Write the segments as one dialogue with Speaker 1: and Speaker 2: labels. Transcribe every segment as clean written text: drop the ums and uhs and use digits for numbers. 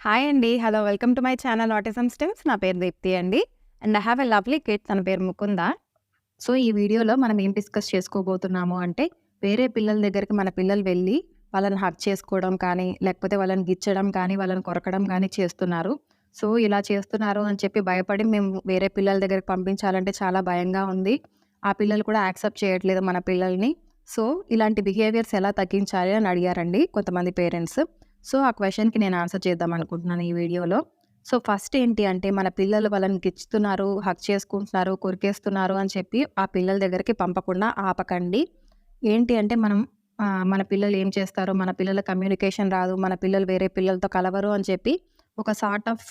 Speaker 1: Hi అండి. Hello. Welcome to my channel autism stems. నా పేరు దీప్తి అండి. And I have a lovely kid. తన పేరు ముకుంద. సో, ఈ వీడియోలో మనం ఏం డిస్కస్ చేసుకోబోతున్నాము అంటే, వేరే పిల్లల దగ్గరికి మన పిల్లలు వెళ్ళి, వాళ్ళని హగ్ చేసుకోవడం కానీ, లేకపోతే వాళ్ళని గిచ్చడం కానీ, వాళ్ళని కొరకడం కానీ చేస్తున్నారు. సో, ఇలా చేస్తున్నారు అని చెప్పి భయపడి మేము వేరే పిల్లల దగ్గరికి పంపించాలంటే చాలా భయంగా ఉంది. ఆ పిల్లలు కూడా యాక్సెప్ట్ చేయట్లేదు మన పిల్లల్ని. సో, ఇలాంటి బిహేవియర్స్ ఎలా తగ్గించాలి అని అడిగారండి కొంతమంది పేరెంట్స్. సో, ఆ క్వెషన్‌కి నేను ఆన్సర్ చేద్దాం అనుకుంటున్నాను ఈ వీడియోలో. సో, ఫస్ట్ ఏంటి అంటే మన పిల్లలు వాళ్ళని గిచ్చుతున్నారు, హగ్ చేసుకుంటున్నారు, కొరికేస్తున్నారు అని చెప్పి ఆ పిల్లల దగ్గరికి పంపకుండా ఆపకండి. ఏంటి అంటే మనం మన పిల్లలు ఏం చేస్తారో, మన పిల్లల కమ్యూనికేషన్ రాదు, మన పిల్లలు వేరే పిల్లలతో కలవరు అని చెప్పి ఒక సార్ట్ ఆఫ్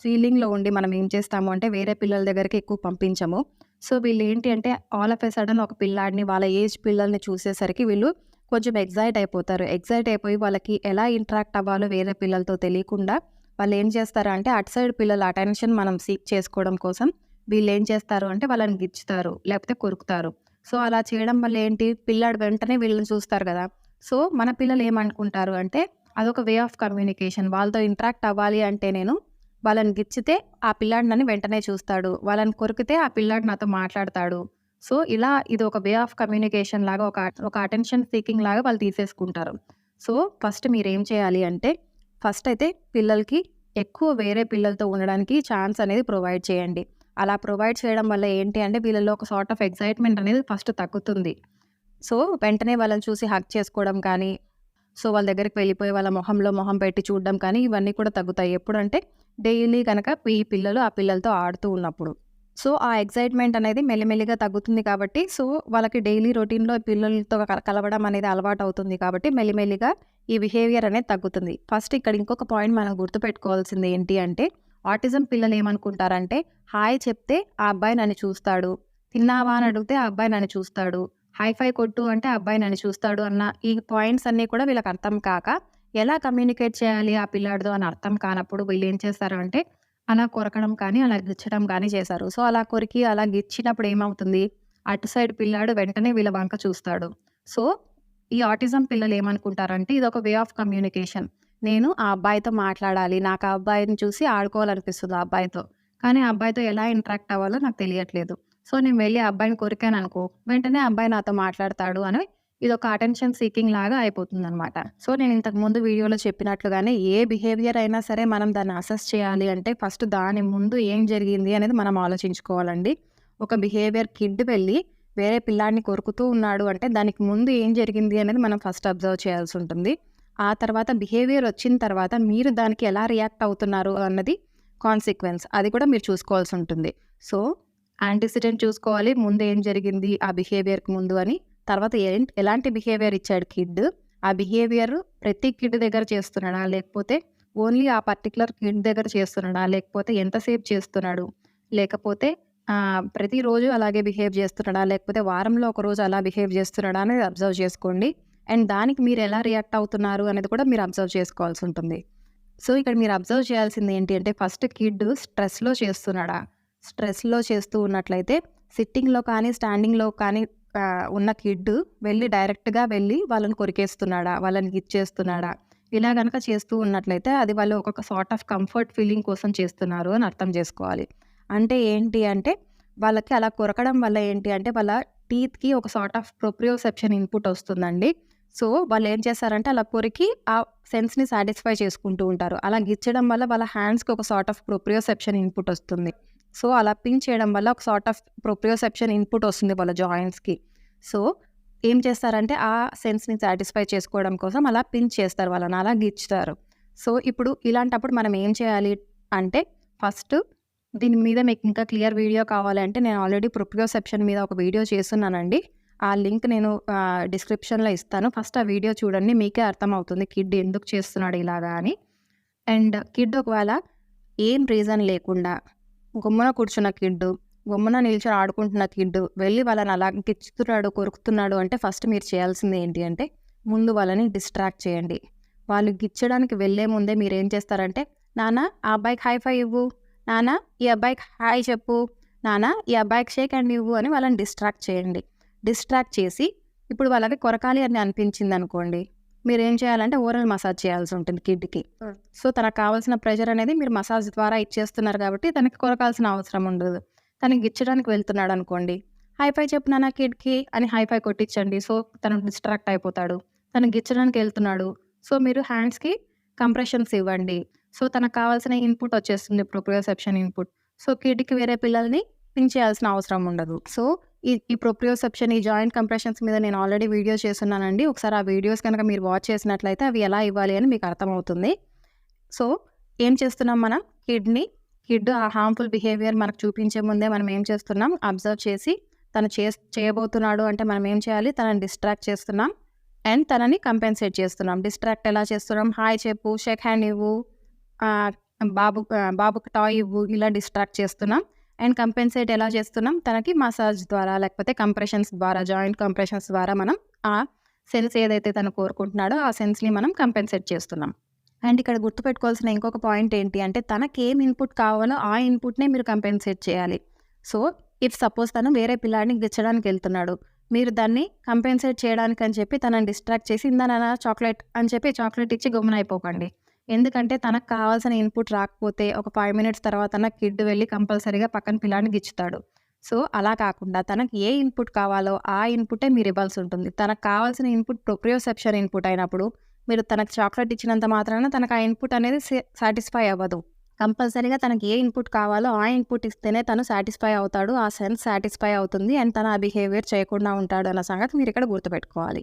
Speaker 1: ఫీలింగ్‌లో ఉండి మనం ఏం చేస్తాము అంటే వేరే పిల్లల దగ్గరికి ఎక్కువ పంపించము. సో, వీళ్ళేంటి అంటే ఆల్ ఆఫ్ ఎ సడెన్ ఒక పిల్లాడిని వాళ్ళ ఏజ్ పిల్లల్ని చూసేసరికి వీళ్ళు కొంచెం ఎక్సైట్ అయిపోతారు. ఎక్సైట్ అయిపోయి వాళ్ళకి ఎలా ఇంటరాక్ట్ అవ్వాలో వేరే పిల్లలతో తెలియకుండా వాళ్ళేం చేస్తారు అంటే అటు సైడ్ పిల్లల అటెన్షన్ మనం సీక్ చేసుకోవడం కోసం వీళ్ళేం చేస్తారు అంటే వాళ్ళని గిచ్చుతారు, లేకపోతే కొరుకుతారు. సో, అలా చేయడం వల్ల ఏంటి పిల్లాడు వెంటనే వీళ్ళని చూస్తారు గదా! సో, మన పిల్లలు ఏమనుకుంటారు అంటే అదొక వే ఆఫ్ కమ్యూనికేషన్. వాళ్ళతో ఇంటరాక్ట్ అవ్వాలి అంటే నేను వాళ్ళని గిచ్చితే ఆ పిల్లాడు నన్ను వెంటనే చూస్తాడు. వాళ్ళని కొరికితే ఆ పిల్లాడు నాతో మాట్లాడతాడు. సో, ఇలా ఇది ఒక వే ఆఫ్ కమ్యూనికేషన్ లాగా ఒక అటెన్షన్ సీకింగ్ లాగా వాళ్ళు తీసేసుకుంటారు. సో, ఫస్ట్ మీరేం చేయాలి అంటే ఫస్ట్ అయితే పిల్లలకి ఎక్కువ వేరే పిల్లలతో ఉండడానికి ఛాన్స్ అనేది ప్రొవైడ్ చేయండి. అలా ప్రొవైడ్ చేయడం వల్ల ఏంటి అంటే వీళ్ళలో ఒక సార్ట్ ఆఫ్ ఎక్సైట్‌మెంట్ అనేది ఫస్ట్ తగ్గుతుంది. సో, వెంటనే వాళ్ళని చూసి హగ్ చేసుకోవడం కానీ, సో, వాళ్ళ దగ్గరికి వెళ్ళిపోయి వాళ్ళ మొహంలో మొహం పెట్టి చూడడం కానీ ఇవన్నీ కూడా తగ్గుతాయి. ఎప్పుడంటే డైలీ గనక ఈ పిల్లలు ఆ పిల్లలతో ఆడుతూ ఉన్నప్పుడు. సో, ఆ ఎక్సైట్‌మెంట్ అనేది మెల్లిమెల్లిగా తగ్గుతుంది కాబట్టి, సో, వాళ్ళకి డైలీ రొటీన్‌లో పిల్లలతో కలవడం అనేది అలవాటవుతుంది కాబట్టి మెల్లిమెల్లిగా ఈ బిహేవియర్ అనేది తగ్గుతుంది. ఫస్ట్ ఇక్కడ ఇంకొక పాయింట్ మనం గుర్తుపెట్టుకోవాల్సింది ఏంటి అంటే, ఆటిజం పిల్లలు ఏమనుకుంటారంటే, హాయ్ చెప్తే ఆ అబ్బాయి నన్ను చూస్తాడు. తిన్నావా అని అడిగితే ఆ అబ్బాయి నన్ను చూస్తాడు. హై ఫై కొట్టు అంటే ఆ అబ్బాయి నన్ను చూస్తాడు అన్న ఈ పాయింట్స్ అన్నీ కూడా వీళ్ళకి అర్థం కాక, ఎలా కమ్యూనికేట్ చేయాలి ఆ పిల్లాడితో అని అర్థం కానప్పుడు వీళ్ళేం చేస్తారు అంటే అలా కొరకడం కానీ, అలా గిచ్చడం కానీ చేశారు. సో, అలా కొరికి, అలా గిచ్చినప్పుడు ఏమవుతుంది, అటు సైడ్ పిల్లాడు వెంటనే వీళ్ళ వంక చూస్తాడు. సో, ఈ ఆటిజం పిల్లలు ఏమనుకుంటారంటే ఇదొక వే ఆఫ్ కమ్యూనికేషన్. నేను ఆ అబ్బాయితో మాట్లాడాలి. నాకు ఆ అబ్బాయిని చూసి ఆడుకోవాలనిపిస్తుంది ఆ అబ్బాయితో. కానీ ఆ అబ్బాయితో ఎలా ఇంటరాక్ట్ అవ్వాలో నాకు తెలియట్లేదు. సో, నేను వెళ్లి ఆ అబ్బాయిని కొరికాననుకో, వెంటనే ఆ అబ్బాయి నాతో మాట్లాడతాడు అని ఇదొక అటెన్షన్ సీకింగ్ లాగా అయిపోతుందనమాట. సో, నేను ఇంతకు ముందు వీడియోలో చెప్పినట్లుగానే ఏ బిహేవియర్ అయినా సరే మనం దాన్ని అసెస్ చేయాలి అంటే ఫస్ట్ దాని ముందు ఏం జరిగింది అనేది మనం ఆలోచించుకోవాలండి. ఒక బిహేవియర్ కిడ్ వెళ్ళి వేరే పిల్లాడిని కొరుకుతూ ఉన్నాడు అంటే దానికి ముందు ఏం జరిగింది అనేది మనం ఫస్ట్ అబ్జర్వ్ చేయాల్సి ఉంటుంది. ఆ తర్వాత బిహేవియర్ వచ్చిన తర్వాత మీరు దానికి ఎలా రియాక్ట్ అవుతున్నారు అన్నది కాన్సిక్వెన్స్. అది కూడా మీరు చూసుకోవాల్సి ఉంటుంది. సో, యాంటిసిడెంట్ చూసుకోవాలి. ముందు ఏం జరిగింది ఆ బిహేవియర్‌కి ముందు అని. తర్వాత ఎలాంటి బిహేవియర్ ఇచ్చాడు కిడ్. ఆ బిహేవియర్ ప్రతి కిడ్ దగ్గర చేస్తున్నాడా? లేకపోతే ఓన్లీ ఆ పర్టిక్యులర్ కిడ్ దగ్గర చేస్తున్నాడా? లేకపోతే ఎంతసేపు చేస్తున్నాడు? లేకపోతే ప్రతిరోజు అలాగే బిహేవ్ చేస్తున్నాడా? లేకపోతే వారంలో ఒక రోజు అలా బిహేవ్ చేస్తున్నాడా? అనేది అబ్జర్వ్ చేసుకోండి. అండ్ దానికి మీరు ఎలా రియాక్ట్ అవుతున్నారు అనేది కూడా మీరు అబ్జర్వ్ చేసుకోవాల్సి ఉంటుంది. సో, ఇక్కడ మీరు అబ్జర్వ్ చేయాల్సింది ఏంటి అంటే ఫస్ట్ కిడ్ స్ట్రెస్‌లో చేస్తున్నాడా? స్ట్రెస్‌లో చేస్తూ ఉన్నట్లయితే సిట్టింగ్‌లో కానీ, స్టాండింగ్‌లో కానీ ఉన్న కిడ్ డైరెక్ట్‌గా వెళ్ళి వాళ్ళని కొరికేస్తున్నాడా? వాళ్ళని గిచ్చేస్తున్నాడా? ఇలా గనక చేస్తూ ఉన్నట్లయితే అది వాళ్ళు ఒక సార్ట్ ఆఫ్ కంఫర్ట్ ఫీలింగ్ కోసం చేస్తున్నారు అని అర్థం చేసుకోవాలి. అంటే ఏంటి అంటే వాళ్ళకి అలా కొరకడం వల్ల ఏంటి అంటే వాళ్ళ టీత్‌కి ఒక సార్ట్ ఆఫ్ ప్రొప్రియోసెప్షన్ ఇన్‌పుట్ వస్తుందండి. సో, వాళ్ళేం చేస్తారంటే అలా కొరికి ఆ సెన్స్‌ని సాటిస్ఫై చేసుకుంటూ ఉంటారు. అలా గిచ్చడం వల్ల వాళ్ళ హ్యాండ్స్‌కి ఒక సార్ట్ ఆఫ్ ప్రొప్రియోసెప్షన్ ఇన్‌పుట్ వస్తుంది. సో, అలా పించ్ చేయడం వల్ల ఒక సార్ట్ ఆఫ్ ప్రొప్రియోసెప్షన్ ఇన్‌పుట్ వస్తుంది వాళ్ళ జాయింట్స్‌కి. సో, ఏం చేస్తారంటే ఆ సెన్స్‌ని సాటిస్ఫై చేసుకోవడం కోసం అలా పించ్ చేస్తారు వాళ్ళని. అలా గిచ్చుతారు. సో, ఇప్పుడు ఇలాంటప్పుడు మనం ఏం చేయాలి అంటే ఫస్ట్ దీని మీద మీకు ఇంకా క్లియర్ వీడియో కావాలంటే నేను ఆల్రెడీ ప్రొప్రియోసెప్షన్ మీద ఒక వీడియో చేసున్నానండి. ఆ లింక్ నేను డిస్క్రిప్షన్‌లో ఇస్తాను. ఫస్ట్ ఆ వీడియో చూడండి. మీకే అర్థమవుతుంది కిడ్ ఎందుకు చేస్తున్నాడు ఇలాగా అని. అండ్ కిడ్ ఒకవేళ ఏం రీజన్ లేకుండా గమ్మున కూర్చున్న కిడ్డు, గమ్మున నిల్చొని ఆడుకుంటున్న కిడ్డు వెళ్ళి వాళ్ళని అలా గిచ్చుతున్నాడు, కొరుకుతున్నాడు అంటే ఫస్ట్ మీరు చేయాల్సింది ఏంటి అంటే ముందు వాళ్ళని డిస్ట్రాక్ట్ చేయండి. వాళ్ళు గిచ్చడానికి వెళ్ళే ముందే మీరేం చేస్తారంటే, నాన్న ఆ అబ్బాయికి హై ఫై ఇవ్వు, నాన్న ఈ అబ్బాయికి హాయ్ చెప్పు, నాన్న ఈ అబ్బాయికి షేక్ హ్యాండ్ ఇవ్వు అని వాళ్ళని డిస్ట్రాక్ట్ చేయండి. డిస్ట్రాక్ట్ చేసి ఇప్పుడు వాళ్ళకి కొరకాలి అని అనిపించిందనుకోండి, మీరేం చేయాలంటే ఓరల్ మసాజ్ చేయాల్సి ఉంటుంది కిడ్‌కి. సో, తనకు కావాల్సిన ప్రెషర్ అనేది మీరు మసాజ్ ద్వారా ఇచ్చేస్తున్నారు కాబట్టి తనకి కొరకాల్సిన అవసరం ఉండదు. తనకి గిచ్చడానికి వెళ్తున్నాడనుకోండి, హై ఫై చెప్పు నాన్న కిడ్‌కి అని హై ఫై కొట్టించండి. సో, తను డిస్ట్రాక్ట్ అయిపోతాడు. తను గిచ్చడానికి వెళ్తున్నాడు. సో, మీరు హ్యాండ్స్‌కి కంప్రెషన్స్ ఇవ్వండి. సో, తనకు కావాల్సిన ఇన్‌పుట్ వచ్చేస్తుంది ప్రొప్రియోసెప్షన్ ఇన్‌పుట్. సో, కిడ్‌కి వేరే పిల్లల్ని పించ్ చేయాల్సిన అవసరం ఉండదు. సో, ఈ ప్రొప్రియోసెప్షన్, ఈ జాయింట్ కంప్రెషన్స్ మీద నేను ఆల్రెడీ వీడియోస్ చేస్తున్నానండి. ఒకసారి ఆ వీడియోస్ కనుక మీరు వాచ్ చేసినట్లయితే అవి ఎలా ఇవ్వాలి అని మీకు అర్థమవుతుంది. సో, ఏం చేస్తున్నాం మనం కిడ్ ఆ హార్మ్‌ఫుల్ బిహేవియర్ మనకు చూపించే ముందే మనం ఏం చేస్తున్నాం అబ్జర్వ్ చేసి తను చేయబోతున్నాడు అంటే మనం ఏం చేయాలి? తనని డిస్ట్రాక్ట్ చేస్తున్నాం అండ్ తనని కంపెన్సేట్ చేస్తున్నాం. డిస్ట్రాక్ట్ ఎలా చేస్తున్నాం? హాయ్ చెప్పు, షేక్ హ్యాండ్ ఇవ్వు, ఆహ్, బాబుకి టాయ్ ఇవ్వు, ఇలా డిస్ట్రాక్ట్ చేస్తున్నాం. అండ్ కంపెన్సేట్ ఎలా చేస్తున్నాం? తనకి మసాజ్ ద్వారా లేకపోతే కంప్రెషన్స్ ద్వారా, జాయింట్ కంప్రెషన్స్ ద్వారా మనం ఆ సెన్స్ ఏదైతే తను కోరుకుంటున్నాడో ఆ సెన్స్‌ని మనం కంపెన్సేట్ చేస్తున్నాం. అండ్ ఇక్కడ గుర్తుపెట్టుకోవాల్సిన ఇంకొక పాయింట్ ఏంటి అంటే తనకేం ఇన్‌పుట్ కావాలో ఆ ఇన్‌పుట్‌నే మీరు కంపెన్సేట్ చేయాలి. సో, ఇఫ్ సపోజ్ తను వేరే పిల్లాడిని గిచ్చడానికి వెళ్తున్నాడు. మీరు దాన్ని కంపెన్సేట్ చేయడానికని చెప్పి తనని డిస్ట్రాక్ట్ చేసి ఇందా నాన్న చాక్లెట్ అని చెప్పి చాక్లెట్ ఇచ్చి గమ్మునైపోకండి. ఎందుకంటే తనకు కావాల్సిన ఇన్‌పుట్ రాకపోతే ఒక 5 మినిట్స్ తర్వాతన కిడ్ వెళ్లి కంపల్సరీగా పక్కన పిల్లాడిని గిచ్చుతాడు. సో, అలా కాకుండా తనకి ఏ ఇన్‌పుట్ కావాలో ఆ ఇన్‌పుటే మీరు ఇవ్వాల్సి ఉంటుంది. తనకు కావాల్సిన ఇన్‌పుట్ ప్రొప్రియోసెప్షన్ ఇన్‌పుట్ అయినప్పుడు మీరు తనకు చాక్లెట్ ఇచ్చినంత మాత్రాన తనకు ఆ ఇన్‌పుట్ అనేది సాటిస్ఫై అవ్వదు. కంపల్సరీగా తనకి ఏ ఇన్‌పుట్ కావాలో ఆ ఇన్‌పుట్ ఇస్తేనే తను సాటిస్ఫై అవుతాడు. ఆ సెన్స్ సాటిస్ఫై అవుతుంది. అండ్ తను ఆ బిహేవియర్ చేయకుండా ఉంటాడు అన్న సంగతి మీరు ఇక్కడ గుర్తుపెట్టుకోవాలి.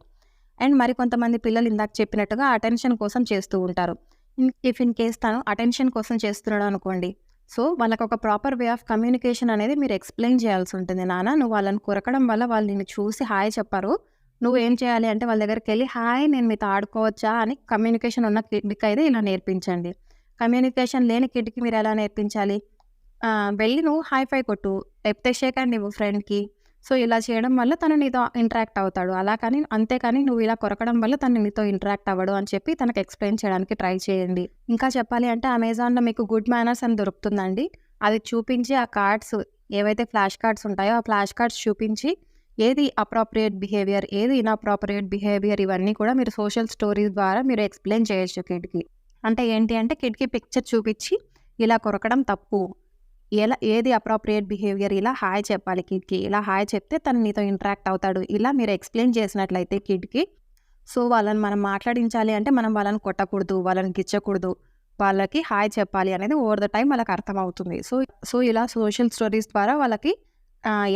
Speaker 1: అండ్ మరికొంతమంది పిల్లలు ఇందాక చెప్పినట్టుగా అటెన్షన్ కోసం చేస్తూ ఉంటారు. ఇన్ కేస్ తను అటెన్షన్ కోసం చేస్తున్నాడు అనుకోండి. సో, వాళ్ళకొక ప్రాపర్ వే ఆఫ్ కమ్యూనికేషన్ అనేది మీరు ఎక్స్‌ప్లెయిన్ చేయాల్సి ఉంటుంది. నాన్న నువ్వు వాళ్ళని కొరకడం వల్ల వాళ్ళు నిన్ను చూసి హాయ్ చెప్పరు. నువ్వేం చేయాలి అంటే వాళ్ళ దగ్గరికెళ్ళి హాయ్ నేను మీతో ఆడుకోవచ్చా అని కమ్యూనికేషన్ ఉన్న కిడ్‌కైతే ఇలా నేర్పించండి. కమ్యూనికేషన్ లేని కిడ్‌కి మీరు ఎలా నేర్పించాలి? వెళ్ళి నువ్వు హై ఫై కొట్టు, లేకపోతే షేక్ హ్యాండ్ ఇవ్వు ఫ్రెండ్‌కి. సో, ఇలా చేయడం వల్ల తను నీతో ఇంటరాక్ట్ అవుతాడు. అంతేకాని నువ్వు ఇలా కొరకడం వల్ల తను నీతో ఇంటరాక్ట్ అవ్వడు అని చెప్పి తనకు ఎక్స్‌ప్లెయిన్ చేయడానికి ట్రై చేయండి. ఇంకా చెప్పాలి అంటే అమెజాన్‌లో మీకు గుడ్ మేనర్స్ అని దొరుకుతుందండి. అది చూపించి ఆ కార్డ్స్ ఏవైతే ఫ్లాష్ కార్డ్స్ ఉంటాయో ఆ ఫ్లాష్ కార్డ్స్ చూపించి ఏది అప్రోప్రియేట్ బిహేవియర్, ఏది ఇన్‌అప్రోప్రియేట్ బిహేవియర్ ఇవన్నీ కూడా మీరు సోషల్ స్టోరీస్ ద్వారా మీరు ఎక్స్‌ప్లెయిన్ చేయొచ్చు కిడ్‌కి. అంటే ఏంటి అంటే కిడ్‌కి పిక్చర్ చూపించి ఇలా కొరకడం తప్పు. ఏది అప్రోప్రియేట్ బిహేవియర్ ఇలా హాయ్ చెప్పాలి కిడ్‌కి. ఇలా హాయ్ చెప్తే తను నీతో ఇంటరాక్ట్ అవుతాడు. ఇలా మీరు ఎక్స్‌ప్లెయిన్ చేసినట్లయితే కిడ్‌కి సో, వాళ్ళని మనం మాట్లాడించాలి అంటే మనం వాళ్ళని కొట్టకూడదు, వాళ్ళని గిచ్చకూడదు. వాళ్ళకి హాయ్ చెప్పాలి అనేది ఓవర్ ద టైమ్ వాళ్ళకి అర్థమవుతుంది. సో, ఇలా సోషల్ స్టోరీస్ ద్వారా వాళ్ళకి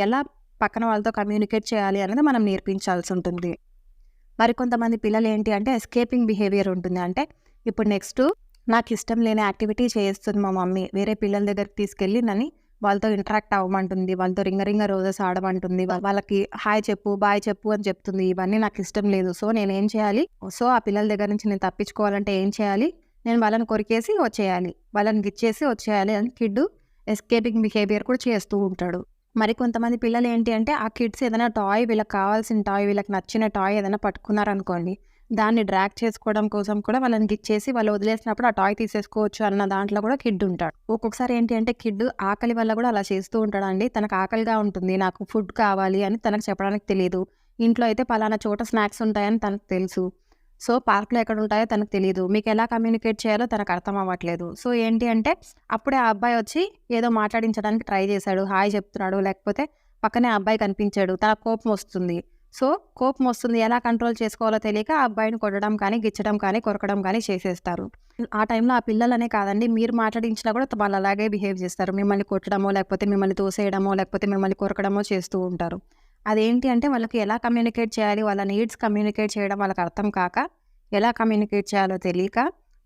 Speaker 1: ఎలా పక్కన వాళ్ళతో కమ్యూనికేట్ చేయాలి అనేది మనం నేర్పించాల్సి ఉంటుంది. మరికొంతమంది పిల్లలు ఏంటి అంటే ఎస్కేపింగ్ బిహేవియర్ ఉంటుంది. అంటే ఇప్పుడు నెక్స్ట్ నాకిష్టం లేని యాక్టివిటీ చేస్తుంది మా మమ్మీ. వేరే పిల్లల దగ్గరికి తీసుకెళ్ళి నన్ను వాళ్ళతో ఇంటరాక్ట్ అవ్వమంటుంది. వాళ్ళతో రింగ రోజెస్ ఆడమంటుంది. వాళ్ళకి హాయ్ చెప్పు, బాయ్ చెప్పు అని చెప్తుంది. ఇవన్నీ నాకిష్టం లేదు. సో, నేనేం చేయాలి? సో, ఆ పిల్లల దగ్గర నుంచి నేను తప్పించుకోవాలంటే ఏం చేయాలి? నేను వాళ్ళని కొరికేసి వచ్చేయాలి. వాళ్ళని గిచ్చేసి వచ్చేయాలి అని కిడ్ ఎస్కేపింగ్ బిహేవియర్ కూడా చేస్తూ ఉంటాడు. మరికొంతమంది పిల్లలు ఏంటి అంటే ఆ కిడ్స్ ఏదైనా టాయ్ వీళ్ళకి కావాల్సిన టాయ్, వీళ్ళకి నచ్చిన టాయ్ ఏదైనా పట్టుకున్నారనుకోండి. దాన్ని డ్రాగ్ చేసుకోవడం కోసం కూడా వాళ్ళని గిచ్చేసి వాళ్ళు వదిలేసినప్పుడు ఆ టాయ్ తీసేసుకోవచ్చు అన్న దాంట్లో కూడా కిడ్ ఉంటాడు. ఒక్కొక్కసారి ఏంటి అంటే కిడ్ ఆకలి వల్ల కూడా అలా చేస్తూ ఉంటాడండి. తనకు ఆకలిగా ఉంటుంది, నాకు ఫుడ్ కావాలి అని తనకు చెప్పడానికి తెలీదు. ఇంట్లో అయితే పలానా చోట స్నాక్స్ ఉంటాయని తనకు తెలుసు. సో, పార్క్‌లో ఎక్కడ ఉంటాయో తనకు తెలీదు. మీకు ఎలా కమ్యూనికేట్ చేయాలో తనకు అర్థం అవ్వట్లేదు. సో, ఏంటి అంటే అప్పుడే ఆ అబ్బాయి వచ్చి ఏదో మాట్లాడించడానికి ట్రై చేశాడు. హాయ్ చెప్తున్నాడు. లేకపోతే పక్కనే ఆ అబ్బాయి కనిపించాడు. తనకు కోపం వస్తుంది. సో, కోపం వస్తుంది. ఎలా కంట్రోల్ చేసుకోవాలో తెలియక ఆ అబ్బాయిని కొట్టడం కానీ, గిచ్చడం కానీ, కొరకడం కానీ చేసేస్తారు. ఆ టైంలో ఆ పిల్లలనే కాదండి మీరు మాట్లాడించినా కూడా వాళ్ళు అలాగే బిహేవ్ చేస్తారు. మిమ్మల్ని కొట్టడమో, లేకపోతే మిమ్మల్ని తోసేయడమో, లేకపోతే మిమ్మల్ని కొరకడమో చేస్తూ ఉంటారు. అదేంటి అంటే వాళ్ళకి ఎలా కమ్యూనికేట్ చేయాలి, వాళ్ళ నీడ్స్ కమ్యూనికేట్ చేయడం వాళ్ళకి అర్థం కాక, ఎలా కమ్యూనికేట్ చేయాలో తెలియక,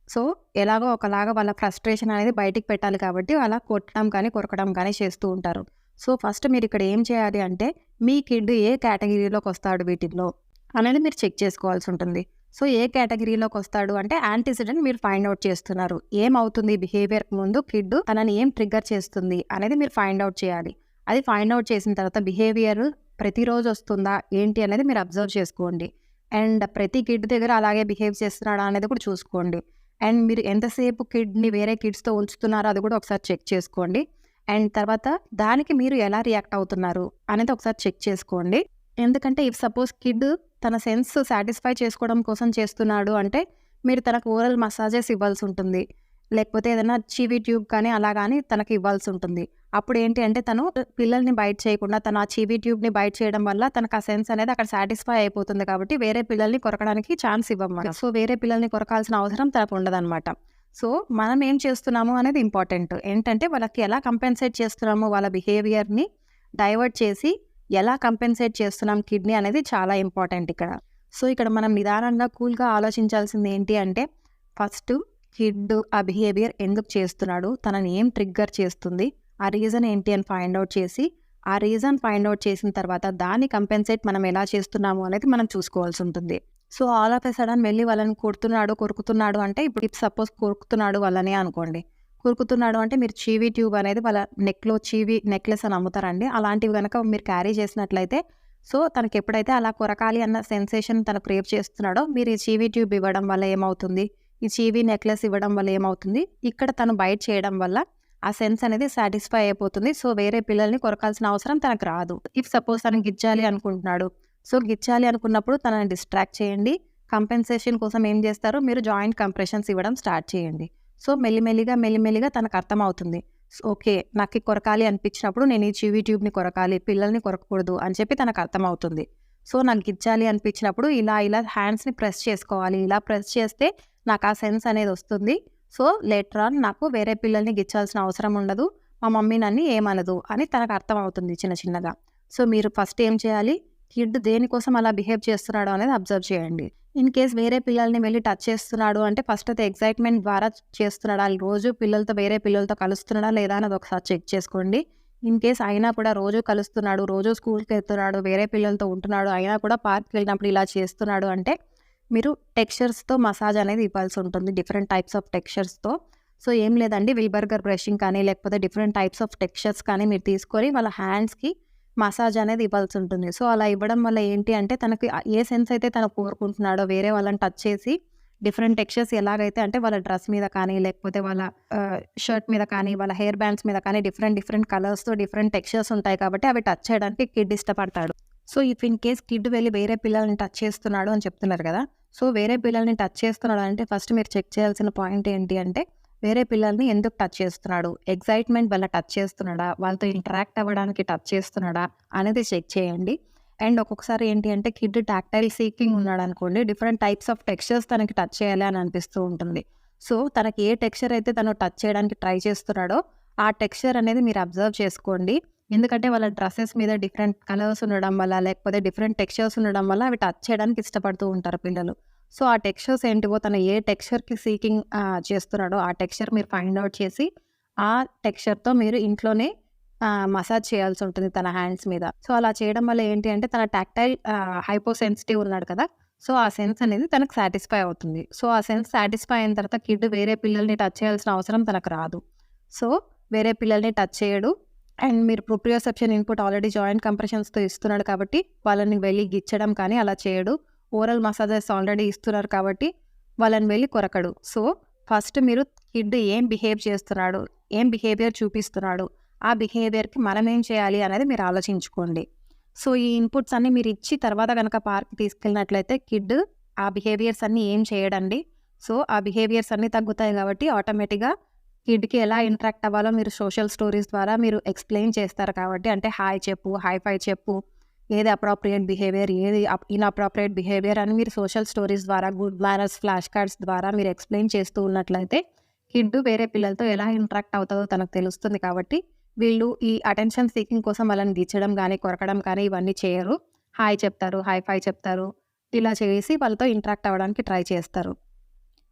Speaker 1: సో, ఎలాగో ఒకలాగా వాళ్ళ ఫ్రస్ట్రేషన్ అనేది బయటికి పెట్టాలి కాబట్టి అలా కొట్టడం కానీ, కొరకడం కానీ చేస్తూ ఉంటారు. సో, ఫస్ట్ మీరిక్కడ ఏం చేయాలి అంటే మీ కిడ్ ఏ కేటగిరీలోకి వస్తాడు వీటిల్లో అనేది మీరు చెక్ చేసుకోవాల్సి ఉంటుంది. సో, ఏ కేటగిరీలోకి వస్తాడు అంటే యాంటిసిడెంట్ మీరు ఫైండ్ అవుట్ చేస్తున్నారు. ఏమవుతుంది బిహేవియర్‌కి ముందు కిడ్ తనని ఏం ట్రిగ్గర్ చేస్తుంది అనేది మీరు ఫైండ్ అవుట్ చేయాలి. అది ఫైండ్ అవుట్ చేసిన తర్వాత బిహేవియర్ ప్రతిరోజు వస్తుందా ఏంటి అనేది మీరు అబ్జర్వ్ చేసుకోండి. అండ్ ప్రతి కిడ్ దగ్గర అలాగే బిహేవ్ చేస్తున్నాడా అనేది కూడా చూసుకోండి. అండ్ మీరు ఎంతసేపు కిడ్‌ని వేరే కిడ్స్‌తో ఉంచుతున్నారో అది కూడా ఒకసారి చెక్ చేసుకోండి. అండ్ తర్వాత దానికి మీరు ఎలా రియాక్ట్ అవుతున్నారు అనేది ఒకసారి చెక్ చేసుకోండి. ఎందుకంటే ఇఫ్ సపోజ్ కిడ్ తన సెన్స్ సాటిస్ఫై చేసుకోవడం కోసం చేస్తున్నాడు అంటే మీరు తనకు ఓరల్ మసాజెస్ ఇవ్వాల్సి ఉంటుంది. లేకపోతే ఏదైనా చీవీ ట్యూబ్ కానీ అలా కానీ తనకి ఇవ్వాల్సి ఉంటుంది. అప్పుడు ఏంటి అంటే తను పిల్లల్ని బైట్ చేయకుండా తను ఆ చీవీ ట్యూబ్‌ని బైట్ చేయడం వల్ల తనకు ఆ సెన్స్ అనేది అక్కడ సాటిస్ఫై అయిపోతుంది కాబట్టి వేరే పిల్లల్ని కొరకడానికి ఛాన్స్ ఇవ్వమనమాట. సో, వేరే పిల్లల్ని కొరకాల్సిన అవసరం తనకు ఉండదనమాట. సో, మనం ఏం చేస్తున్నాము అనేది ఇంపార్టెంట్. ఏంటంటే వాళ్ళకి ఎలా కంపెన్సేట్ చేస్తున్నాము, వాళ్ళ బిహేవియర్‌ని డైవర్ట్ చేసి ఎలా కంపెన్సేట్ చేస్తున్నాం కిడ్‌ని అనేది చాలా ఇంపార్టెంట్ ఇక్కడ. సో, ఇక్కడ మనం నిదానంగా కూల్‌గా ఆలోచించాల్సింది ఏంటి అంటే ఫస్టు కిడ్ ఆ బిహేవియర్ ఎందుకు చేస్తున్నాడు, తనని ఏం ట్రిగ్గర్ చేస్తుంది, ఆ రీజన్ ఏంటి అని ఫైండ్ అవుట్ చేసి, ఆ రీజన్ ఫైండ్ అవుట్ చేసిన తర్వాత దాన్ని కంపెన్సేట్ మనం ఎలా చేస్తున్నాము అనేది మనం చూసుకోవాల్సి ఉంటుంది. So, all of a sudden వెళ్ళి వాళ్ళని కొరుకుతున్నాడు అంటే ఇప్పుడు సపోజ్ కొరుకుతున్నాడు వాళ్ళని అనుకోండి. కొరుకుతున్నాడు అంటే మీరు చీవీ ట్యూబ్ అనేది వాళ్ళ నెక్‌లో చీవీ నెక్లెస్ అని అమ్ముతారండి. అలాంటివి గనక మీరు క్యారీ చేసినట్లయితే సో, తనకి ఎప్పుడైతే అలా కొరకాలి అన్న సెన్సేషన్ తను క్రేవ్ చేస్తున్నాడో మీరు ఈ చీవీ ట్యూబ్ ఇవ్వడం వల్ల ఏమవుతుంది, ఈ చీవీ నెక్లెస్ ఇవ్వడం వల్ల ఏమవుతుంది, ఇక్కడ తను బైట్ చేయడం వల్ల ఆ సెన్స్ అనేది సాటిస్ఫై అయిపోతుంది. సో, వేరే పిల్లల్ని కొరకాల్సిన అవసరం తనకు రాదు. ఇఫ్ సపోజ్ తను గిచ్చాలి అనుకుంటున్నాడు. సో, గిచ్చాలి అనుకున్నప్పుడు తనని డిస్ట్రాక్ట్ చేయండి. కంపెన్సేషన్ కోసం ఏం చేస్తారు, మీరు జాయింట్ కంప్రెషన్స్ ఇవ్వడం స్టార్ట్ చేయండి. సో, మెల్లిమెల్లిగా తనకు అర్థమవుతుంది. ఓకే, నాకు కొరకాలి అనిపించినప్పుడు నేను ఈ చీవీ ట్యూబ్‌ని కొరకాలి, పిల్లల్ని కొరకకూడదు అని చెప్పి తనకు అర్థమవుతుంది. సో, నాకు గిచ్చాలి అనిపించినప్పుడు ఇలా హ్యాండ్స్‌ని ప్రెస్ చేసుకోవాలి. ఇలా ప్రెస్ చేస్తే నాకు ఆ సెన్స్ అనేది వస్తుంది. సో, లేటర్ ఆన్ నాకు వేరే పిల్లల్ని గిచ్చాల్సిన అవసరం ఉండదు. మా మమ్మీ నన్ను ఏమనదు అని తనకు అర్థమవుతుంది చిన్నగా. సో, మీరు ఫస్ట్ ఏం చేయాలి, కిడ్ దేనికోసం అలా బిహేవ్ చేస్తున్నాడో అనేది అబ్జర్వ్ చేయండి. ఇన్ కేస్ వేరే పిల్లల్ని వెళ్ళి టచ్ చేస్తున్నాడు అంటే ఫస్ట్ అయితే ఎక్సైట్‌మెంట్ ద్వారా చేస్తున్నాడా, రోజు వేరే పిల్లలతో కలుస్తున్నాడా లేదా అనేది ఒకసారి చెక్ చేసుకోండి. ఇన్ కేస్ అయినా కూడా రోజు కలుస్తున్నాడు, రోజు స్కూల్‌కెళ్తున్నాడు, వేరే పిల్లలతో ఉంటున్నాడు, అయినా కూడా పార్క్‌కి వెళ్ళినప్పుడు ఇలా చేస్తున్నాడు అంటే మీరు టెక్స్చర్స్‌తో మసాజ్ అనేది ఇవ్వాల్సి ఉంటుంది. డిఫరెంట్ టైప్స్ ఆఫ్ టెక్స్చర్స్‌తో. సో, ఏం లేదండి విల్బర్గర్ బ్రషింగ్ కానీ లేకపోతే డిఫరెంట్ టైప్స్ ఆఫ్ టెక్స్చర్స్ కానీ మీరు తీసుకొని వాళ్ళ హ్యాండ్స్‌కి మసాజ్ అనేది ఇవ్వాల్సి ఉంటుంది. సో, అలా ఇవ్వడం వల్ల ఏంటి అంటే తనకి ఏ సెన్స్ అయితే తను కోరుకుంటున్నాడో వేరే వాళ్ళని టచ్ చేసి డిఫరెంట్ టెక్స్చర్స్ ఎలాగైతే అంటే వాళ్ళ డ్రెస్ మీద కానీ లేకపోతే వాళ్ళ షర్ట్ మీద కానీ వాళ్ళ హెయిర్ బ్యాండ్స్ మీద కానీ డిఫరెంట్ కలర్స్‌తో డిఫరెంట్ టెక్స్చర్స్ ఉంటాయి కాబట్టి అవి టచ్ చేయడానికి కిడ్ ఇష్టపడతాడు. So, if in case kid వెళ్ళి వేరే పిల్లల్ని టచ్ చేస్తున్నాడు అని చెప్తున్నారు కదా! సో, వేరే పిల్లల్ని టచ్ చేస్తున్నాడు అంటే ఫస్ట్ మీరు చెక్ చేయాల్సిన పాయింట్ ఏంటి అంటే వేరే పిల్లల్ని ఎందుకు టచ్ చేస్తున్నాడు, ఎక్సైట్‌మెంట్ వల్ల టచ్ చేస్తున్నాడా, వాళ్ళతో ఇంటరాక్ట్ అవ్వడానికి టచ్ చేస్తున్నాడా అనేది చెక్ చేయండి. అండ్ ఒక్కొక్కసారి ఏంటి అంటే కిడ్ టాక్టైల్ సీకింగ్ ఉన్నాడనుకోండి, డిఫరెంట్ టైప్స్ ఆఫ్ టెక్స్చర్స్ తనకి టచ్ చేయాలి అని అనిపిస్తూ ఉంటుంది. సో, తనకి ఏ టెక్స్చర్ అయితే తను టచ్ చేయడానికి ట్రై చేస్తున్నాడో ఆ టెక్స్చర్ అనేది మీరు అబ్జర్వ్ చేసుకోండి. ఎందుకంటే వాళ్ళ డ్రెసెస్ మీద డిఫరెంట్ కలర్స్ ఉండడం వల్ల లేకపోతే డిఫరెంట్ టెక్స్చర్స్ ఉండడం వల్ల అవి టచ్ చేయడానికి ఇష్టపడుతూ ఉంటారు పిల్లలు. సో, ఆ టెక్స్చర్స్ ఏంటివో తను ఏ టెక్స్చర్‌కి సీకింగ్ చేస్తున్నాడో ఆ టెక్స్చర్ మీరు ఫైండ్ అవుట్ చేసి ఆ టెక్స్చర్‌తో మీరు ఇంట్లోనే మసాజ్ చేయాల్సి ఉంటుంది తన హ్యాండ్స్ మీద. సో, అలా చేయడం వల్ల ఏంటి అంటే తన టాక్టైల్ హైపో సెన్సిటివ్ ఉన్నాడు కదా! సో, ఆ సెన్స్ అనేది తనకు సాటిస్ఫై అవుతుంది. సో, ఆ సెన్స్ సాటిస్ఫై అయిన తర్వాత కిడ్ వేరే పిల్లల్ని టచ్ చేయాల్సిన అవసరం తనకు రాదు. సో, వేరే పిల్లల్ని టచ్ చేయడు. అండ్ మీరు ప్రొప్రియోసెప్షన్ ఇన్పుట్ ఆల్రెడీ జాయింట్ కంప్రెషన్స్‌తో ఇస్తున్నాడు కాబట్టి వాళ్ళని వెళ్ళి గిచ్చడం కానీ అలా చేయడు. ఓరల్ మసాజెస్ ఆల్రెడీ ఇస్తున్నారు కాబట్టి వాళ్ళని వెళ్ళి కొరకడు. సో, ఫస్ట్ మీరు కిడ్ ఏం బిహేవ్ చేస్తున్నాడు, ఏం బిహేవియర్ చూపిస్తున్నాడు, ఆ బిహేవియర్‌కి మనం ఏం చేయాలి అనేది మీరు ఆలోచించుకోండి. సో, ఈ ఇన్పుట్స్ అన్నీ మీరు ఇచ్చి తర్వాత గనక పార్క్‌కి తీసుకెళ్ళినట్లయితే కిడ్ ఆ బిహేవియర్స్ అన్నీ ఏం చేయడండి. సో, ఆ బిహేవియర్స్ అన్నీ తగ్గుతాయి కాబట్టి ఆటోమేటిక్‌గా కిడ్‌కి ఎలా ఇంటరాక్ట్ అవ్వాలో మీరు సోషల్ స్టోరీస్ ద్వారా మీరు ఎక్స్‌ప్లెయిన్ చేస్తారు కాబట్టి అంటే హాయ్ చెప్పు, హై ఫై చెప్పు, ఏది అప్రోప్రియేట్ బిహేవియర్, ఏది ఇన్‌అప్రోప్రియేట్ బిహేవియర్ అని మీరు సోషల్ స్టోరీస్ ద్వారా, గుడ్ మేనర్స్ ఫ్లాష్ కార్డ్స్ ద్వారా మీరు ఎక్స్‌ప్లెయిన్ చేస్తూ ఉన్నట్లయితే కిడ్ వేరే పిల్లలతో ఎలా ఇంటరాక్ట్ అవుతాదో తనకు తెలుస్తుంది కాబట్టి వీళ్ళు ఈ అటెన్షన్ సీకింగ్ కోసం వాళ్ళని గిచ్చడం గానీ, కొరకడం కానీ ఇవన్నీ చేయరు. హాయ్ చెప్తారు, హై ఫై చెప్తారు. ఇలా చేసి వాళ్ళతో ఇంటరాక్ట్ అవ్వడానికి ట్రై చేస్తారు.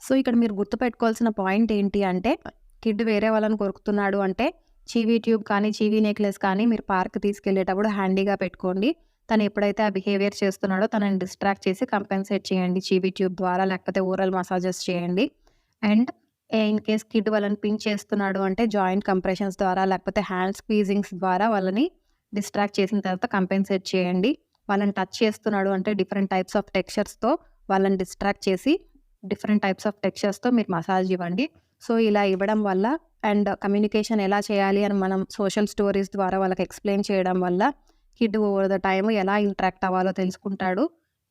Speaker 1: సో, ఇక్కడ మీరు గుర్తుపెట్టుకోవాల్సిన పాయింట్ ఏంటి అంటే కిడ్ వేరే వాళ్ళని కొరుకుతున్నాడు అంటే చీవీ ట్యూబ్ కానీ, చీవీ నెక్లెస్ కానీ మీరు పార్క్‌కి తీసుకెళ్ళేటప్పుడు హ్యాండీగా పెట్టుకోండి. తను ఎప్పుడైతే ఆ బిహేవియర్ చేస్తున్నాడో తనని డిస్ట్రాక్ట్ చేసి కంపెన్సేట్ చేయండి. చీవీ ట్యూబ్ ద్వారా లేకపోతే ఓరల్ మసాజెస్ చేయండి. అండ్ ఇన్ కేస్ కిడ్ వాళ్ళని పించ్ చేస్తున్నాడు అంటే జాయింట్ కంప్రెషన్స్ ద్వారా లేకపోతే హ్యాండ్ స్క్వీజింగ్స్ ద్వారా వాళ్ళని డిస్ట్రాక్ట్ చేసిన తర్వాత కంపెన్సేట్ చేయండి. వాళ్ళని టచ్ చేస్తున్నాడు అంటే డిఫరెంట్ టైప్స్ ఆఫ్ టెక్స్చర్స్‌తో వాళ్ళని డిస్ట్రాక్ట్ చేసి డిఫరెంట్ టైప్స్ ఆఫ్ టెక్స్చర్స్‌తో మీరు మసాజ్ ఇవ్వండి. సో, ఇలా ఇవ్వడం వల్ల అండ్ కమ్యూనికేషన్ ఎలా చేయాలి అని మనం సోషల్ స్టోరీస్ ద్వారా వాళ్ళకి ఎక్స్‌ప్లెయిన్ చేయడం వల్ల కిడ్ ఓవర్ ద టైమ్ ఎలా ఇంటరాక్ట్ అవ్వాలో తెలుసుకుంటాడు.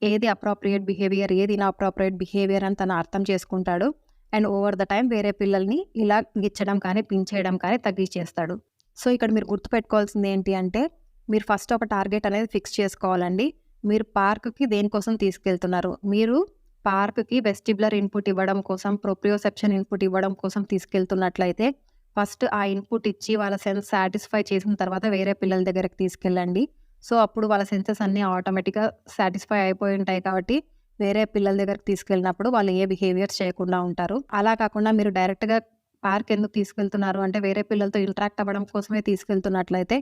Speaker 1: ఏది అప్రోప్రియేట్ బిహేవియర్, ఏది ఇన్‌అప్రోప్రియేట్ బిహేవియర్ అని తను అర్థం చేసుకుంటాడు. అండ్ ఓవర్ ద టైమ్ వేరే పిల్లల్ని ఇలా గిచ్చడం కానీ, పించేయడం కానీ తగ్గించేస్తాడు. సో, ఇక్కడ మీరు గుర్తుపెట్టుకోవాల్సింది ఏంటి అంటే, మీరు ఫస్ట్ ఒక టార్గెట్ అనేది ఫిక్స్ చేసుకోవాలండి. మీరు పార్క్‌కి దేనికోసం తీసుకెళ్తున్నారు? మీరు పార్క్‌కి వెస్టిబ్యులర్ ఇన్పుట్ ఇవ్వడం కోసం, ప్రొప్రియోసెప్షన్ ఇన్పుట్ ఇవ్వడం కోసం తీసుకెళ్తున్నట్లయితే, ఫస్ట్ ఆ ఇన్పుట్ ఇచ్చి వాళ్ళ సెన్స్ సాటిస్ఫై చేసిన తర్వాత వేరే పిల్లల దగ్గరికి తీసుకెళ్ళండి. సో, అప్పుడు వాళ్ళ సెన్సెస్ అన్నీ ఆటోమేటిక్‌గా సాటిస్ఫై అయిపోయి ఉంటాయి కాబట్టి, వేరే పిల్లల దగ్గరికి తీసుకెళ్ళినప్పుడు వాళ్ళు ఏ బిహేవియర్స్ చేయకుండా ఉంటారు. అలా కాకుండా మీరు డైరెక్ట్‌గా పార్క్ ఎందుకు తీసుకెళ్తున్నారు అంటే, వేరే పిల్లలతో ఇంటరాక్ట్ అవ్వడం కోసమే తీసుకెళ్తున్నట్లయితే,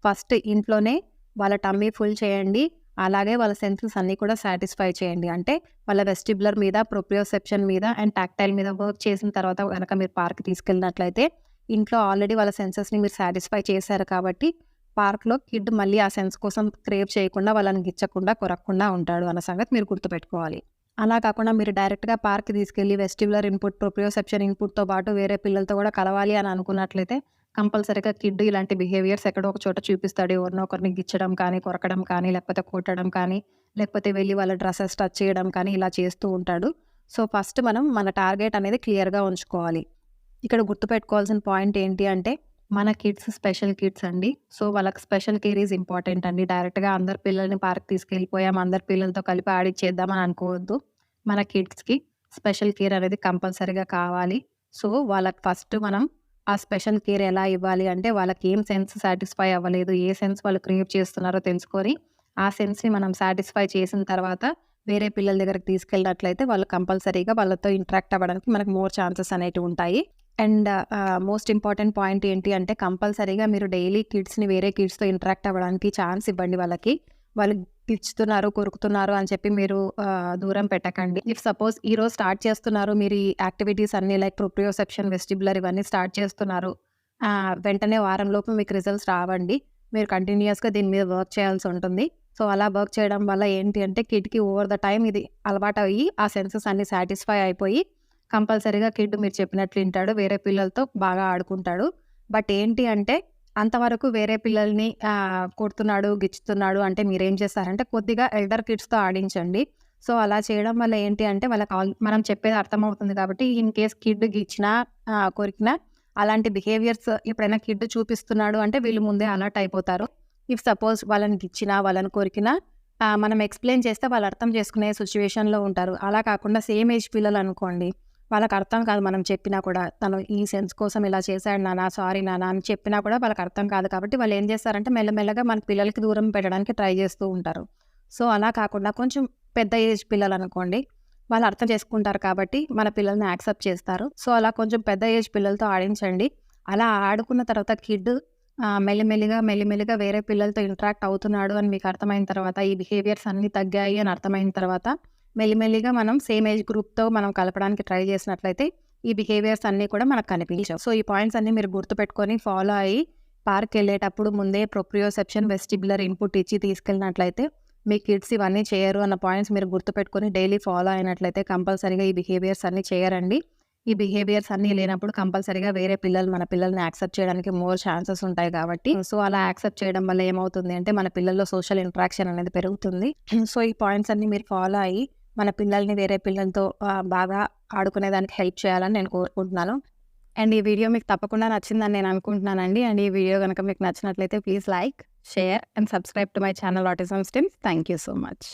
Speaker 1: ఫస్ట్ ఇంట్లోనే వాళ్ళ టమ్మీ ఫుల్ చేయండి. అలాగే వాళ్ళ సెన్సెస్ అన్నీ కూడా సాటిస్ఫై చేయండి. అంటే వాళ్ళ వెస్టిబ్యులర్ మీద, ప్రొప్రియోసెప్షన్ మీద అండ్ టాక్టైల్ మీద వర్క్ చేసిన తర్వాత గనక మీరు పార్క్‌కి తీసుకెళ్ళినట్లయితే, ఇంట్లో ఆల్రెడీ వాళ్ళ సెన్సెస్‌ని మీరు సాటిస్ఫై చేశారు కాబట్టి, పార్క్‌లో కిడ్ మళ్ళీ ఆ సెన్స్ కోసం క్రేవ్ చేయకుండా, వాళ్ళని గిచ్చకుండా, కొరకకుండా ఉంటాడు అన్న సంగతి మీరు గుర్తుపెట్టుకోవాలి. అలా కాకుండా మీరు డైరెక్ట్‌గా పార్క్‌కి తీసుకెళ్ళి వెస్టిబ్యులర్ ఇన్పుట్, ప్రొప్రియోసెప్షన్ ఇన్పుట్‌తో పాటు వేరే పిల్లలతో కూడా కలవాలి అని అనుకున్నట్లయితే, కంపల్సరీగా కిడ్ ఇలాంటి బిహేవియర్స్ ఎక్కడో ఒక చోట చూపిస్తాడు. ఎవరినో ఒకరిని గిచ్చడం కానీ, కొరకడం కానీ, లేకపోతే కొట్టడం కానీ, లేకపోతే వెళ్లి వాళ్ళ డ్రెసెస్ టచ్ చేయడం కానీ ఇలా చేస్తూ ఉంటాడు. సో, ఫస్ట్ మనం మన టార్గెట్ అనేది క్లియర్‌గా ఉంచుకోవాలి. ఇక్కడ గుర్తుపెట్టుకోవాల్సిన పాయింట్ ఏంటి అంటే, మన కిడ్స్ స్పెషల్ కిడ్స్ అండి. సో, వాళ్ళకి స్పెషల్ కేర్ ఈజ్ ఇంపార్టెంట్ అండి. డైరెక్ట్‌గా అందరి పిల్లల్ని పార్క్‌కి తీసుకెళ్ళిపోయాం, అందరి పిల్లలతో కలిపి ఆడిచ్చేద్దాం అని అనుకోవద్దు. మన కిడ్స్‌కి స్పెషల్ కేర్ అనేది కంపల్సరీగా కావాలి. సో, వాళ్ళకి ఫస్ట్ మనం ఆ స్పెషల్ కేర్ ఎలా ఇవ్వాలి అంటే, వాళ్ళకి ఏం సెన్స్ సాటిస్ఫై అవ్వలేదు, ఏ సెన్స్ వాళ్ళు క్రేవ్ చేస్తున్నారో తెలుసుకొని, ఆ సెన్స్‌ని మనం సాటిస్ఫై చేసిన తర్వాత వేరే పిల్లల దగ్గరికి తీసుకెళ్ళినట్లయితే వాళ్ళు కంపల్సరీగా వాళ్ళతో ఇంటరాక్ట్ అవ్వడానికి మనకు మోర్ ఛాన్సెస్ అనేటివి ఉంటాయి. అండ్ మోస్ట్ ఇంపార్టెంట్ పాయింట్ ఏంటి అంటే, కంపల్సరీగా మీరు డైలీ కిడ్స్‌ని వేరే కిడ్స్‌తో ఇంటరాక్ట్ అవ్వడానికి ఛాన్స్ ఇవ్వండి వాళ్ళకి. వాళ్ళు గిచ్చుతున్నారు, కొరుకుతున్నారు అని చెప్పి మీరు దూరం పెట్టకండి. ఇఫ్ సపోజ్ ఈరోజు స్టార్ట్ చేస్తున్నారు, మీరు ఈ యాక్టివిటీస్ అన్నీ లైక్ ప్రొప్రియోసెప్షన్, వెస్టిబ్యులర్ ఇవన్నీ స్టార్ట్ చేస్తున్నారు. వెంటనే వారంలోపు మీకు రిజల్ట్స్ రావండి. మీరు కంటిన్యూయస్‌గా దీని మీద వర్క్ చేయాల్సి ఉంటుంది. సో, అలా వర్క్ చేయడం వల్ల ఏంటి అంటే, కిడ్‌కి ఓవర్ ద టైమ్ ఇది అలవాటయ్యి, ఆ సెన్సెస్ అన్నీ సాటిస్ఫై అయిపోయి, కంపల్సరీగా కిడ్ మీరు చెప్పినట్లు వింటాడు. వేరే పిల్లలతో బాగా ఆడుకుంటాడు. బట్ ఏంటి అంటే, అంతవరకు వేరే పిల్లల్ని కొడుతున్నాడు, గిచ్చుతున్నాడు అంటే మీరేం చేస్తారంటే, కొద్దిగా ఎల్డర్ కిడ్స్‌తో ఆడించండి. సో, అలా చేయడం వల్ల ఏంటి అంటే, వాళ్ళకి మనం చెప్పేది అర్థమవుతుంది కాబట్టి, ఇన్ కేస్ కిడ్ గిచ్చినా, కొరికినా అలాంటి బిహేవియర్స్ ఎప్పుడైనా కిడ్ చూపిస్తున్నాడు అంటే, వీళ్ళు ముందే అలర్ట్ అయిపోతారు. ఇఫ్ సపోజ్ వాళ్ళని గిచ్చినా, వాళ్ళని కొరికినా మనం ఎక్స్‌ప్లెయిన్ చేస్తే వాళ్ళు అర్థం చేసుకునే సిట్యుయేషన్‌లో ఉంటారు. అలా కాకుండా సేమ్ ఏజ్ పిల్లలనుకోండి, వాళ్ళకి అర్థం కాదు మనం చెప్పినా కూడా. తను ఈ సెన్స్ కోసం ఇలా చేశాడు నాన్న, సారీ నాన్న అని చెప్పినా కూడా వాళ్ళకి అర్థం కాదు. కాబట్టి వాళ్ళు ఏం చేస్తారంటే, మెల్లమెల్లగా మన పిల్లలకి దూరం పెట్టడానికి ట్రై చేస్తూ ఉంటారు. సో, అలా కాకుండా కొంచెం పెద్ద ఏజ్ పిల్లలనుకోండి, వాళ్ళు అర్థం చేసుకుంటారు కాబట్టి మన పిల్లల్ని యాక్సెప్ట్ చేస్తారు. సో, అలా కొంచెం పెద్ద ఏజ్ పిల్లలతో ఆడించండి. అలా ఆడుకున్న తర్వాత కిడ్ మెల్లిమెల్లిగా వేరే పిల్లలతో ఇంటరాక్ట్ అవుతున్నాడు అని మీకు అర్థమైన తర్వాత, ఈ బిహేవియర్స్ అన్నీ తగ్గాయి అని అర్థమైన తర్వాత, మెల్లిమెల్లిగా మనం సేమ్ ఏజ్ గ్రూప్‌తో మనం కలపడానికి ట్రై చేసినట్లయితే, ఈ బిహేవియర్స్ అన్నీ కూడా మనకు కనిపించవు. సో, ఈ పాయింట్స్ అన్నీ మీరు గుర్తుపెట్టుకొని ఫాలో అయ్యి, పార్క్‌కెళ్ళేటప్పుడు ముందే ప్రొప్రియోసెప్షన్, వెస్టిబ్యులర్ ఇన్పుట్ ఇచ్చి తీసుకెళ్ళినట్లయితే, మీ కిడ్స్ ఇవన్నీ చేయరు అన్న పాయింట్స్ మీరు గుర్తుపెట్టుకొని డైలీ ఫాలో అయినట్లయితే కంపల్సరీగా ఈ బిహేవియర్స్ అన్నీ చేయరండి. ఈ బిహేవియర్స్ అన్నీ లేనప్పుడు కంపల్సరీగా వేరే పిల్లలు మన పిల్లల్ని యాక్సెప్ట్ చేయడానికి మోర్ ఛాన్సెస్ ఉంటాయి కాబట్టి, సో, అలా యాక్సెప్ట్ చేయడం వల్ల ఏమవుతుంది అంటే, మన పిల్లల్లో సోషల్ ఇంటరాక్షన్ అనేది పెరుగుతుంది. సో, ఈ పాయింట్స్ అన్నీ మీరు ఫాలో అయ్యి, మన పిల్లల్ని వేరే పిల్లలతో బాగా ఆడుకునేదానికి హెల్ప్ చేయాలని నేను కోరుకుంటున్నాను. అండ్ ఈ వీడియో మీకు తప్పకుండా నచ్చిందని నేను అనుకుంటున్నానండి. అండ్ ఈ వీడియో గనక మీకు నచ్చినట్లయితే please like, share and subscribe to my channel autism stims. Thank you so much.